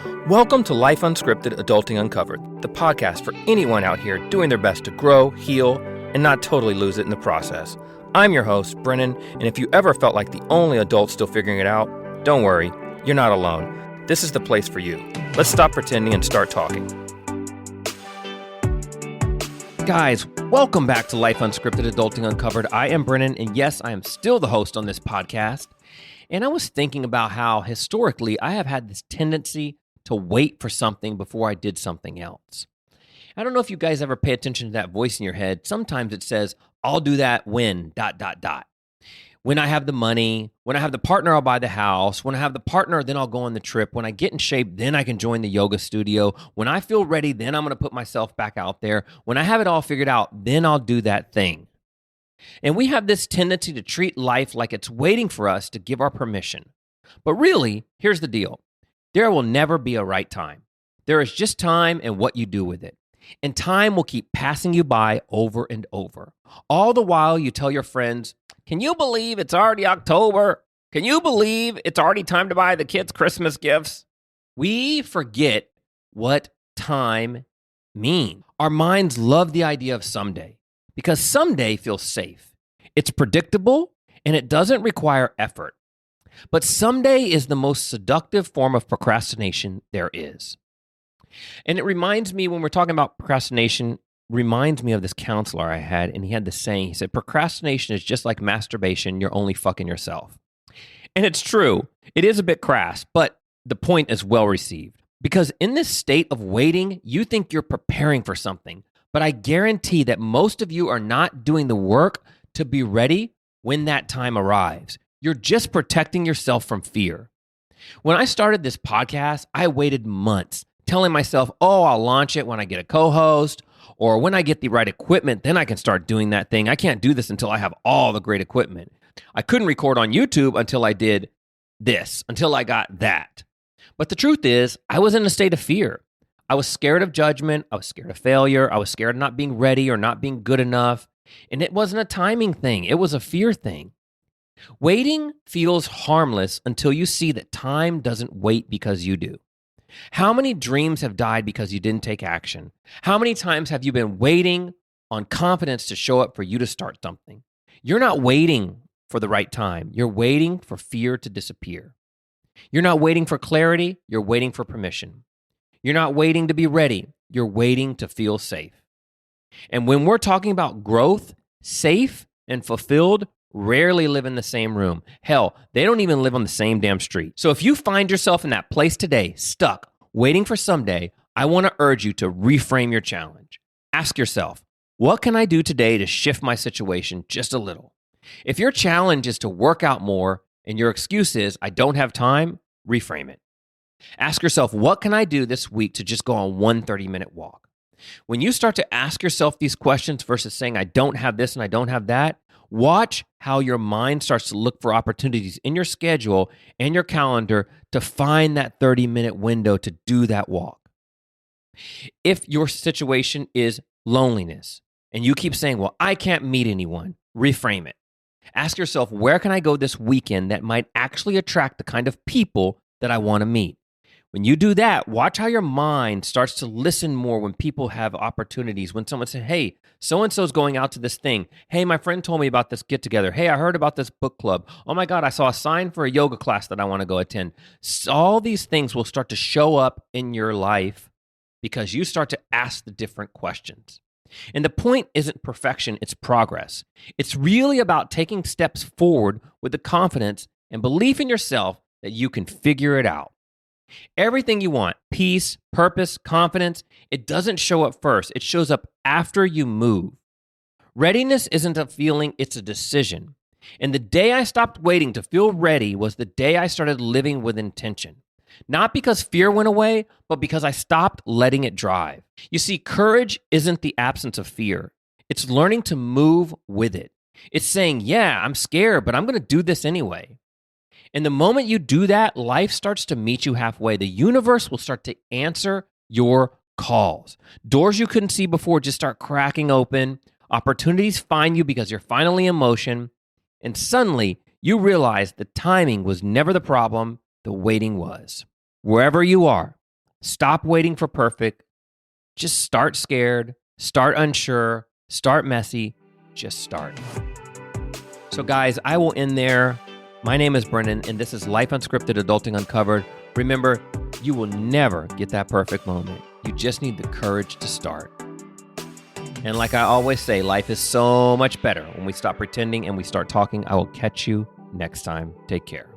Welcome to Life Unscripted, Adulting Uncovered, the podcast for anyone out here doing their best to grow, heal, and not totally lose it in the process. I'm your host, Brennan, and if you ever felt like the only adult still figuring it out, don't worry, you're not alone. This is the place for you. Let's stop pretending and start talking. Guys, welcome back to Life Unscripted, Adulting Uncovered. I am Brennan, and yes, I am still the host on this podcast. And I was thinking about how historically I have had this tendency to wait for something before I did something else. I don't know if you guys ever pay attention to that voice in your head. Sometimes it says, I'll do that when, ... When I have the money, when I have the partner, I'll buy the house. When I have the partner, then I'll go on the trip. When I get in shape, then I can join the yoga studio. When I feel ready, then I'm going to put myself back out there. When I have it all figured out, then I'll do that thing. And we have this tendency to treat life like it's waiting for us to give our permission. But really, here's the deal. There will never be a right time. There is just time and what you do with it. And time will keep passing you by over and over. All the while you tell your friends, can you believe it's already October? Can you believe it's already time to buy the kids Christmas gifts? We forget what time means. Our minds love the idea of someday because someday feels safe. It's predictable and it doesn't require effort. But someday is the most seductive form of procrastination there is. And it reminds me, when we're talking about procrastination, reminds me of this counselor I had, and he had this saying. He said, procrastination is just like masturbation, you're only fucking yourself. And it's true. It is a bit crass, but the point is well received. Because in this state of waiting, you think you're preparing for something, but I guarantee that most of you are not doing the work to be ready when that time arrives. You're just protecting yourself from fear. When I started this podcast, I waited months telling myself, I'll launch it when I get a co-host, or when I get the right equipment, then I can start doing that thing. I can't do this until I have all the great equipment. I couldn't record on YouTube until I did this, until I got that. But the truth is, I was in a state of fear. I was scared of judgment. I was scared of failure. I was scared of not being ready or not being good enough. And it wasn't a timing thing. It was a fear thing. Waiting feels harmless until you see that time doesn't wait because you do. How many dreams have died because you didn't take action? How many times have you been waiting on confidence to show up for you to start something? You're not waiting for the right time. You're waiting for fear to disappear. You're not waiting for clarity. You're waiting for permission. You're not waiting to be ready. You're waiting to feel safe. And when we're talking about growth, safe and fulfilled rarely live in the same room. Hell, they don't even live on the same damn street. So if you find yourself in that place today, stuck, waiting for someday, I want to urge you to reframe your challenge. Ask yourself, what can I do today to shift my situation just a little? If your challenge is to work out more and your excuse is, I don't have time, reframe it. Ask yourself, what can I do this week to just go on one 30-minute walk? When you start to ask yourself these questions versus saying, I don't have this and I don't have that, watch how your mind starts to look for opportunities in your schedule and your calendar to find that 30-minute window to do that walk. If your situation is loneliness and you keep saying, well, I can't meet anyone, reframe it. Ask yourself, where can I go this weekend that might actually attract the kind of people that I want to meet? When you do that, watch how your mind starts to listen more when people have opportunities. When someone says, hey, so-and-so's going out to this thing. Hey, my friend told me about this get-together. Hey, I heard about this book club. Oh my God, I saw a sign for a yoga class that I want to go attend. So all these things will start to show up in your life because you start to ask the different questions. And the point isn't perfection, it's progress. It's really about taking steps forward with the confidence and belief in yourself that you can figure it out. Everything you want, peace, purpose, confidence, it doesn't show up first. It shows up after you move. Readiness isn't a feeling, it's a decision. And the day I stopped waiting to feel ready was the day I started living with intention. Not because fear went away, but because I stopped letting it drive. You see, courage isn't the absence of fear. It's learning to move with it. It's saying, yeah, I'm scared, but I'm going to do this anyway. And the moment you do that, life starts to meet you halfway. The universe will start to answer your calls. Doors you couldn't see before just start cracking open. Opportunities find you because you're finally in motion. And suddenly, you realize the timing was never the problem, the waiting was. Wherever you are, Stop waiting for perfect. Just start scared, start unsure, start messy, just start. So guys, I will end there. My name is Brennan, and this is Life Unscripted, Adulting Uncovered. Remember, you will never get that perfect moment. You just need the courage to start. And like I always say, life is so much better when we stop pretending and we start talking. I will catch you next time. Take care.